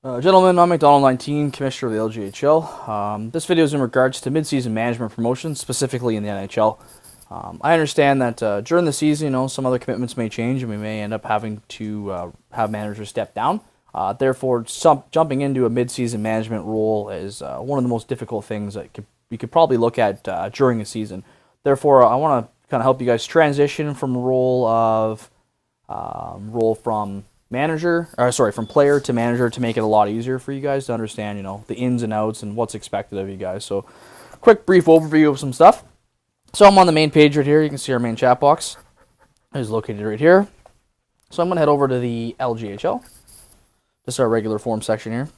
Gentlemen, I'm McDonald19, Commissioner of the LGHL. This video is in regards to mid-season management promotions, specifically in the NHL. I understand that during the season, some other commitments may change, and we may end up having to have managers step down. Therefore, jumping into a mid-season management role is one of the most difficult things that you could probably look at during a season. Therefore, I want to kind of help you guys transition from a role from from player to manager to make it a lot easier for you guys to understand, the ins and outs and what's expected of you guys. So, quick, brief overview of some stuff. So, I'm on the main page right here. You can see our main chat box is located right here. So, I'm going to head over to the LGHL. This is our regular form section here.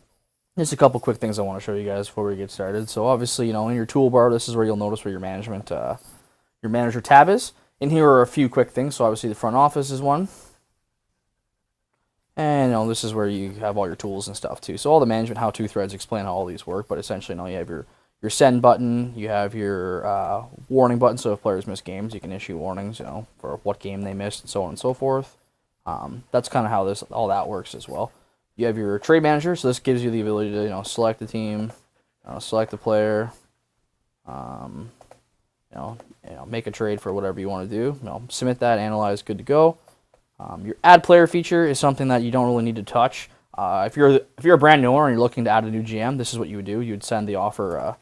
Just a couple quick things I want to show you guys before we get started. So, obviously, in your toolbar, this is where you'll notice where your manager tab is. And here are a few quick things. So, obviously, the front office is one. And this is where you have all your tools and stuff too. So all the management how-to threads explain how all these work, but essentially you have your send button, you have your warning button, so if players miss games, you can issue warnings, for what game they missed and so on and so forth. That's kind of how all that works as well. You have your trade manager, so this gives you the ability to select the team, select the player, make a trade for whatever you want to do. Submit that, analyze, good to go. Your add player feature is something that you don't really need to touch. If you're a brand new owner and you're looking to add a new GM, this is what you would do. You would send the offer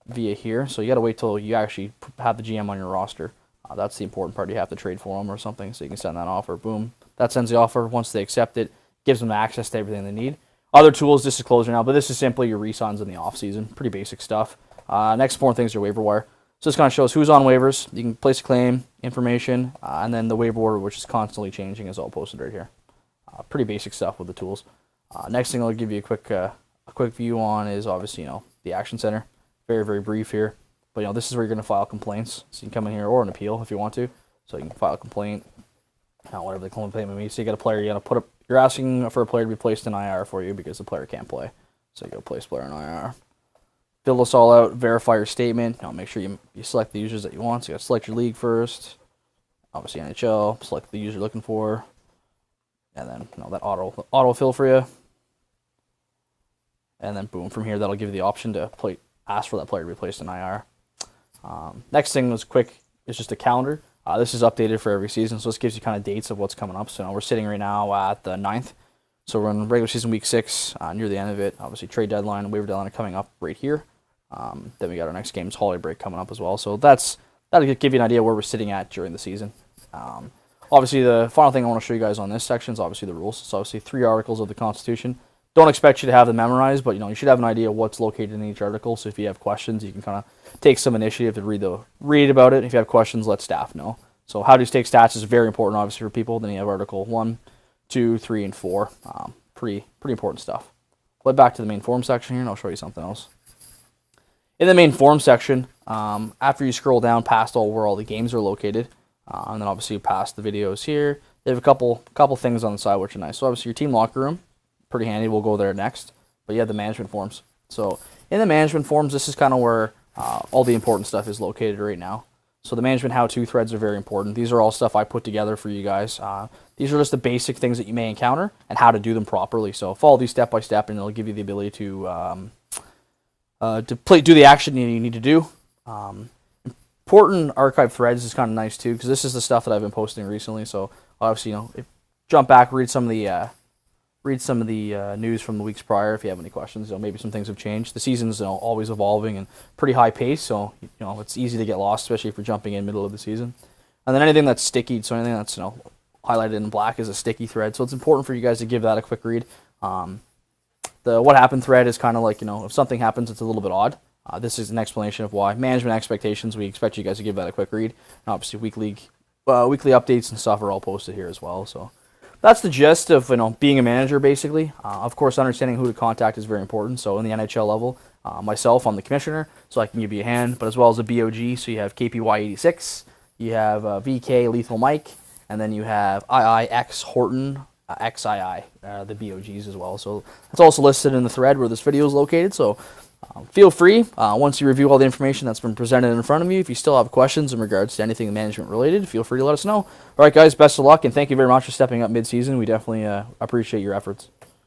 via here. So you got to wait till you actually have the GM on your roster. That's the important part. You have to trade for them or something, so you can send that offer. Boom. That sends the offer. Once they accept it, gives them access to everything they need. Other tools, this is closed right now, but this is simply your re-signs in the off-season. Pretty basic stuff. Next important things are waiver wire. So this kind of shows who's on waivers. You can place a claim, information, and then the waiver order, which is constantly changing, is all posted right here. Pretty basic stuff with the tools. Next thing I'll give you a quick view on is obviously the Action Center. Very, very brief here. But this is where you're going to file complaints. So you can come in here, or an appeal if you want to. So you can file a complaint, whatever the complaint may be. So you got a player, you're asking for a player to be placed in IR for you because the player can't play. So you go place player in IR. Fill this all out, verify your statement. Make sure you select the users that you want. So you got to select your league first. Obviously NHL, select the user you're looking for. And then that auto fill for you. And then boom, from here that'll give you the option to ask for that player to be placed in IR. Next thing was quick is just a calendar. This is updated for every season, so this gives you kind of dates of what's coming up. So we're sitting right now at the 9th. So we're in regular season week 6, near the end of it. Obviously trade deadline and waiver deadline are coming up right here. Then we got our next game's holiday break coming up as well. So that'll give you an idea where we're sitting at during the season. Obviously, the final thing I want to show you guys on this section is obviously the rules. It's obviously 3 articles of the Constitution. Don't expect you to have them memorized, but you should have an idea of what's located in each article. So if you have questions, you can kind of take some initiative to read about it. If you have questions, let staff know. So how do you take stats is very important, obviously, for people. Then you have Article 1, 2, 3, and 4. Pretty important stuff. Head back to the main forum section here, and I'll show you something else. In the main forum section, after you scroll down past where all the games are located, and then obviously past the videos here, they have a couple things on the side which are nice. So obviously your team locker room, pretty handy. We'll go there next. But you have the management forums. So in the management forums, this is kind of where all the important stuff is located right now. So the management how-to threads are very important. These are all stuff I put together for you guys. These are just the basic things that you may encounter and how to do them properly. So follow these step by step, and it'll give you the ability to do the action you need to do. Important archive threads is kind of nice too, because this is the stuff that I've been posting recently. So obviously, jump back, read some of the news from the weeks prior if you have any questions. Maybe some things have changed. The season's always evolving and pretty high pace, so it's easy to get lost, especially if you're jumping in middle of the season. And then anything that's sticky, so anything that's highlighted in black is a sticky thread. So it's important for you guys to give that a quick read. The what happened thread is kind of like, if something happens, it's a little bit odd. This is an explanation of why. Management expectations, we expect you guys to give that a quick read. And obviously, weekly updates and stuff are all posted here as well. So that's the gist of being a manager, basically. Of course, understanding who to contact is very important. So in the NHL level, myself, I'm the commissioner, so I can give you a hand. But as well as the BOG, so you have KPY86, you have VK Lethal Mike, and then you have IIX Horton XII, the BOGs as well. So that's also listed in the thread where this video is located. So feel free, once you review all the information that's been presented in front of you, if you still have questions in regards to anything management related, feel free to let us know. All right, guys, best of luck, and thank you very much for stepping up mid-season. We definitely appreciate your efforts.